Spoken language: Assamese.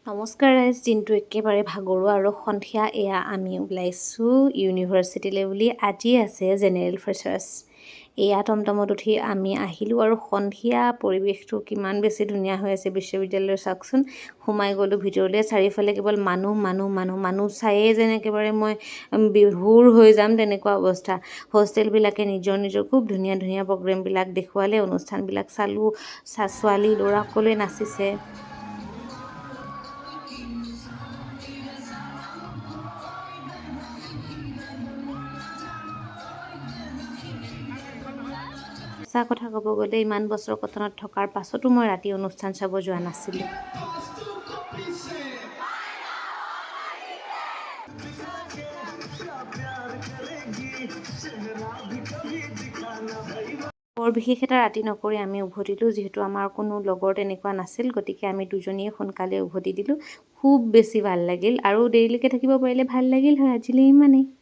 নমস্কাৰ ৰাইজ, দিনটো একেবাৰে ভাগৰুৱা আৰু সন্ধিয়া এয়া আমি ওলাইছোঁ ইউনিভাৰ্চিটিলৈ বুলি। আজি আছে জেনেৰেল ফ্ৰেছাৰ্ছ। এয়া টমটমত উঠি আমি আহিলোঁ আৰু সন্ধিয়া পৰিৱেশটো কিমান বেছি ধুনীয়া হৈ আছে বিশ্ববিদ্যালয়ৰ। চাওকচোন, সোমাই গ'লোঁ ভিতৰলৈ, চাৰিওফালে কেৱল মানুহ মানুহ মানুহ মানুহ চায়েই যেন একেবাৰে মই বিভোৰ হৈ যাম তেনেকুৱা অৱস্থা। হোষ্টেলবিলাকে নিজৰ নিজৰ খুব ধুনীয়া ধুনীয়া প্ৰগ্ৰেমবিলাক দেখুৱালে, অনুষ্ঠানবিলাক চালোঁ। ছোৱালী ল'ৰা সকলোৱে নাচিছে। সঁচা কথা ক'ব গ'লে ইমান বছৰ কটনত থকাৰ পাছতো মই ৰাতি অনুষ্ঠান চাব যোৱা নাছিলোঁ। বৰ বিশেষ এটা ৰাতি নকৰি আমি উভতিলোঁ, যিহেতু আমাৰ কোনো লগৰ তেনেকুৱা নাছিল, গতিকে আমি দুজনীয়ে সোনকালে উভতি দিলোঁ। খুব বেছি ভাল লাগিল আৰু দেৰিলৈকে থাকিব পাৰিলে ভাল লাগিল হয়। আজিলৈ ইমানেই।